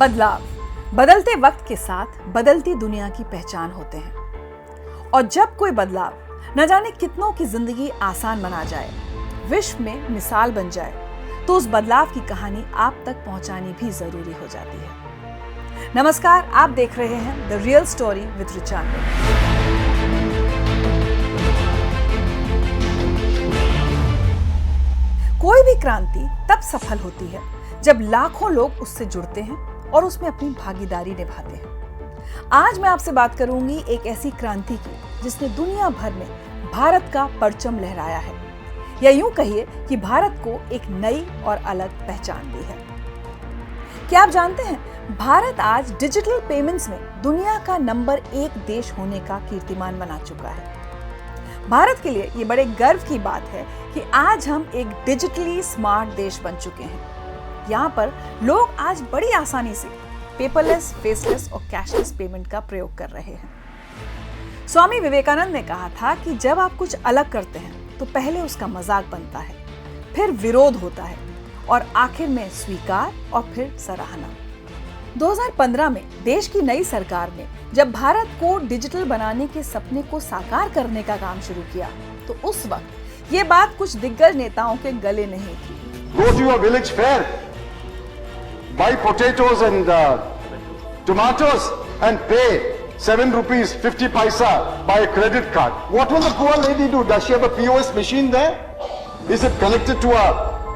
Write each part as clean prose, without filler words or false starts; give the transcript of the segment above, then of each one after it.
बदलाव बदलते वक्त के साथ बदलती दुनिया की पहचान होते हैं। और जब कोई बदलाव न जाने कितनों की जिंदगी आसान बना जाए, विश्व में मिसाल बन जाए, तो उस बदलाव की कहानी आप तक पहुंचानी भी जरूरी हो जाती है। नमस्कार, आप देख रहे हैं the real story with Richa. कोई भी क्रांति तब सफल होती है जब लाखों लोग उससे जुड़ते हैं और उसमें अपनी भागीदारी निभाते हैं। आज मैं आपसे बात करूंगी एक ऐसी क्रांति की जिसने दुनिया भर में भारत का परचम लहराया है, या यूं कहिए कि भारत को एक नई और अलग पहचान दी है। क्या आप जानते हैं, भारत आज डिजिटल पेमेंट्स में दुनिया का नंबर 1 देश होने का कीर्तिमान बना चुका है। भारत के लिए ये बड़े गर्व की बात है कि आज हम एक डिजिटली स्मार्ट देश बन चुके हैं। यहाँ पर लोग आज बड़ी आसानी से पेपरलेस, फेसलेस और कैशलेस पेमेंट का प्रयोग कर रहे हैं। स्वामी विवेकानंद ने कहा था कि जब आप कुछ अलग करते हैं तो पहले उसका मजाक बनता है, फिर विरोध होता है और आखिर में स्वीकार और फिर सराहना। 2015 में देश की नई सरकार ने जब भारत को डिजिटल बनाने के सपने को साकार करने का काम शुरू किया, तो उस वक्त ये बात कुछ दिग्गज नेताओं के गले नहीं थी। Go to your village fair, buy potatoes and tomatoes and pay 7 rupees 50 paisa by a credit card. What will the poor lady do? Does she have a POS machine there? Is it connected to a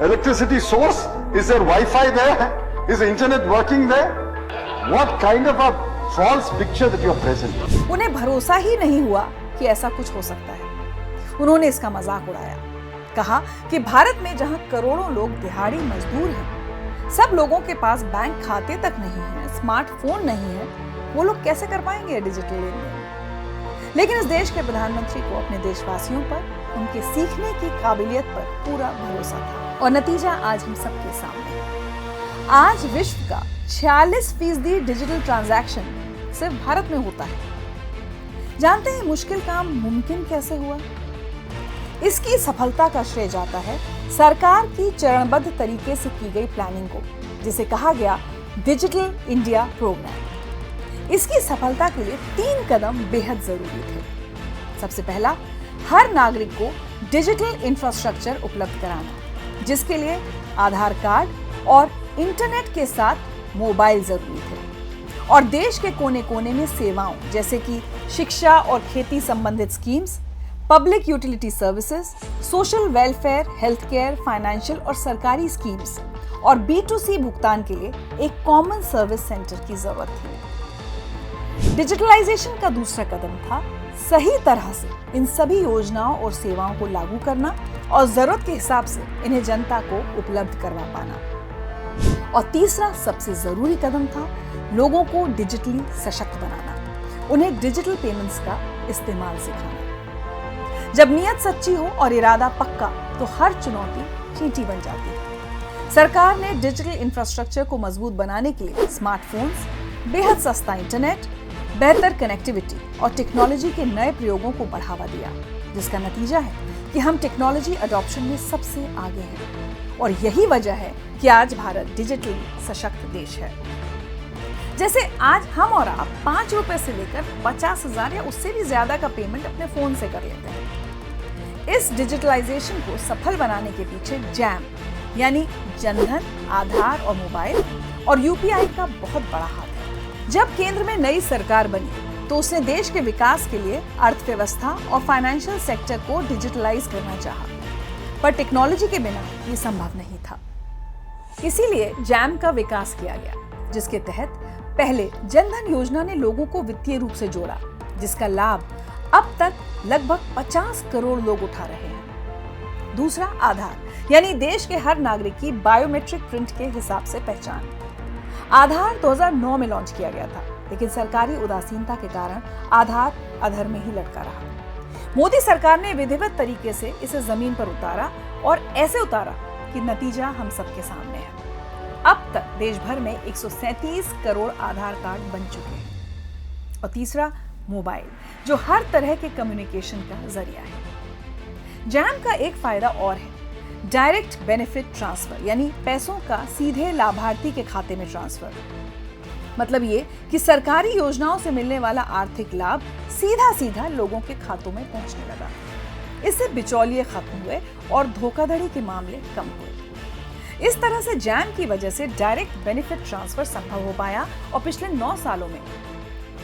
electricity source? Is there Wi-Fi there? Is the internet working there? What kind of a false picture that you are present? उन्हें भरोसा ही नहीं हुआ कि ऐसा कुछ हो सकता है। उन्होंने इसका मजाक उड़ाया, कहा कि भारत में जहां करोड़ों लोग दिहाड़ी मजदूर हैं, सब लोगों के पास बैंक खाते तक नहीं है, स्मार्टफोन नहीं है, वो लोग कैसे कर पाएंगे डिजिटल लेनदेन। लेकिन इस देश के प्रधानमंत्री को अपने देशवासियों पर, उनके सीखने की काबिलियत पर पूरा भरोसा था, और नतीजा आज हम सबके सामने है। आज विश्व का 46% डिजिटल ट्रांजैक्शन सिर्फ भारत में होता है। जानते हैं मुश्किल काम मुमकिन कैसे हुआ? इसकी सफलता का श्रेय जाता है सरकार की चरणबद्ध तरीके से की गई प्लानिंग को, जिसे कहा गया डिजिटल इंडिया प्रोग्राम। इसकी सफलता के लिए 3 कदम बेहद जरूरी थे। सबसे पहला, हर नागरिक को डिजिटल इंफ्रास्ट्रक्चर उपलब्ध कराना, जिसके लिए आधार कार्ड और इंटरनेट के साथ मोबाइल जरूरी थे। और देश के कोने कोने में सेवाओं जैसे कि शिक्षा और खेती संबंधित schemes, public utility services, social welfare, health care, financial और सरकारी स्कीम्स और B2C भुगतान के लिए एक कॉमन सर्विस सेंटर की जरूरत थी। डिजिटलाइजेशन का दूसरा कदम था सही तरह से इन सभी योजनाओं और सेवाओं को लागू करना और जरूरत के हिसाब से इन्हें जनता को उपलब्ध करवा पाना। और तीसरा सबसे जरूरी कदम था लोगों को डिजिटली सशक्त बनाना, उन्हें डिजिटल पेमेंट्स का इस्तेमाल सिखाना। जब नियत सच्ची हो और इरादा पक्का, तो हर चुनौती चींटी बन जाती है। सरकार ने डिजिटल इंफ्रास्ट्रक्चर को मजबूत बनाने के लिए स्मार्टफोन्स, बेहद सस्ता इंटरनेट, बेहतर कनेक्टिविटी और टेक्नोलॉजी के नए प्रयोगों को बढ़ावा दिया, जिसका नतीजा है कि हम टेक्नोलॉजी अडॉप्शन में सबसे आगे हैं। और यही वजह है कि आज भारत डिजिटली सशक्त देश है। जैसे आज हम और आप 5 रुपए से लेकर 50,000 या उससे भी ज्यादा का पेमेंट अपने फोन से कर लेते हैं। इस डिजिटलाइजेशन को सफल बनाने के पीछे जैम यानी जनधन, आधार और मोबाइल और UPI का बहुत बड़ा हाथ है। जब केंद्र में नई सरकार बनी तो उसने देश के विकास के लिए अर्थव्यवस्था और फाइनेंशियल सेक्टर को डिजिटलाइज करना चाहा, पर टेक्नोलॉजी के बिना ये संभव नहीं था। इसीलिए जैम का विकास किया गया, जिसके तहत पहले जनधन योजना ने लोगों को वित्तीय रूप से जोड़ा, जिसका लाभ अब तक लगभग 50 करोड़ लोग उठा रहे हैं। दूसरा, आधार यानी देश के हर नागरिक की बायोमेट्रिक प्रिंट के हिसाब से पहचान। आधार 2009 में लॉन्च किया गया था, लेकिन सरकारी उदासीनता के कारण आधार अधर में ही लटका रहा। मोदी सरकार ने विधिवत तरीके से इसे जमीन पर उतारा, और ऐसे उतारा कि नतीजा हम सबके सामने है। अब तक देश भर में 137 करोड़ आधार कार्ड बन चुके हैं। और तीसरा, मोबाइल, जो हर तरह के कम्युनिकेशन का जरिया है। जैम का एक फायदा और है, डायरेक्ट बेनिफिट ट्रांसफर, यानी पैसों का सीधे लाभार्थी के खाते में ट्रांसफर। मतलब ये कि सरकारी योजनाओं से मिलने वाला आर्थिक लाभ सीधा सीधा लोगों के खातों में पहुंचने लगा। इससे बिचौलिए खत्म हुए और धोखाधड़ी के मामले कम हुए। इस तरह से जैम की वजह से डायरेक्ट बेनिफिट ट्रांसफर संभव हो पाया और पिछले 9 सालों में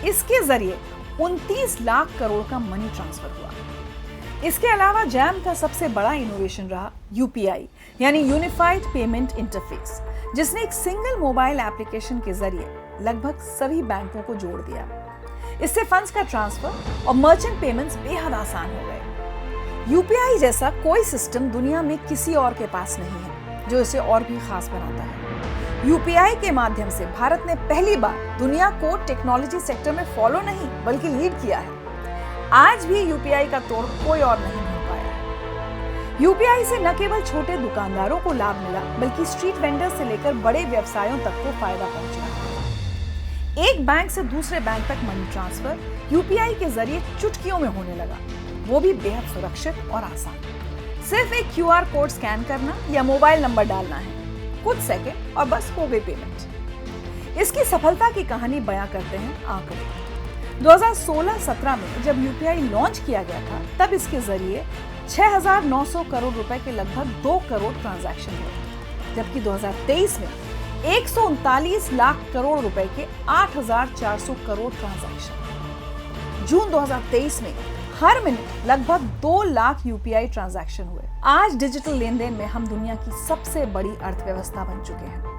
इसके जरिए 29 लाख करोड़ का मनी ट्रांसफर हुआ। इसके अलावा जैम का सबसे बड़ा इनोवेशन रहा यूपीआई यानी यूनिफाइड पेमेंट इंटरफेस, जिसने एक सिंगल मोबाइल एप्लीकेशन के जरिए लगभग सभी बैंकों को जोड़ दिया। इससे फंड्स का ट्रांसफर और मर्चेंट पेमेंट्स बेहद आसान हो गए। यूपीआई जैसा कोई सिस्टम दुनिया में किसी और के पास नहीं है, जो इसे और भी खास बनाता है। यूपीआई के माध्यम से भारत ने पहली बार दुनिया को टेक्नोलॉजी सेक्टर में फॉलो नहीं बल्कि लीड किया है। आज भी यूपीआई का तोड़ कोई और नहीं हो पाया है। यूपीआई से न केवल छोटे दुकानदारों को लाभ मिला, बल्कि स्ट्रीट वेंडर से लेकर बड़े व्यवसायों तक को फायदा पहुंचा। एक बैंक से दूसरे बैंक तक मनी ट्रांसफर यूपीआई के जरिए चुटकियों में होने लगा, वो भी बेहद सुरक्षित और आसान। सिर्फ एक क्यूआर कोड स्कैन करना या मोबाइल नंबर डालना है, कुछ सेकंड और बस हो गई पेमेंट। इसकी सफलता की कहानी बयां करते हैं आंकड़े। 2016-17 में जब यूपीआई लॉन्च किया गया था, तब इसके जरिए 6,900 करोड़ रुपए के लगभग 2 करोड़ ट्रांजैक्शन हुए, जबकि 2023 में 139 लाख करोड़ रुपए के 8,400 करोड़ ट्रांजैक्शन। जून 2023 में हर मिनट लगभग 2 लाख यूपीआई ट्रांजैक्शन हुए। आज डिजिटल लेन देन में हम दुनिया की सबसे बड़ी अर्थव्यवस्था बन चुके हैं।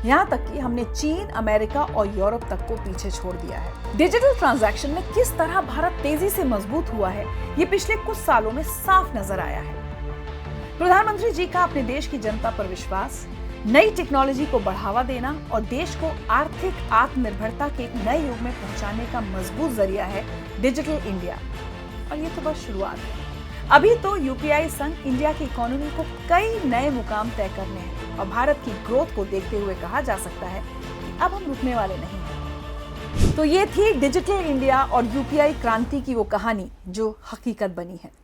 यहाँ तक कि हमने चीन, अमेरिका और यूरोप तक को पीछे छोड़ दिया है। डिजिटल ट्रांजैक्शन में किस तरह भारत तेजी से मजबूत हुआ है, ये पिछले कुछ सालों में साफ नजर आया है। प्रधानमंत्री जी का अपने देश की जनता पर विश्वास, नई टेक्नोलॉजी को बढ़ावा देना और देश को आर्थिक आत्मनिर्भरता के एक नए युग में पहुंचाने का मजबूत जरिया है डिजिटल इंडिया। और ये तो बस शुरुआत है। अभी तो यूपीआई संग इंडिया की इकोनॉमी को कई नए मुकाम तय करने हैं और भारत की ग्रोथ को देखते हुए कहा जा सकता है कि अब हम रुकने वाले नहीं हैं। तो ये थी डिजिटल इंडिया और यूपीआई क्रांति की वो कहानी जो हकीकत बनी है।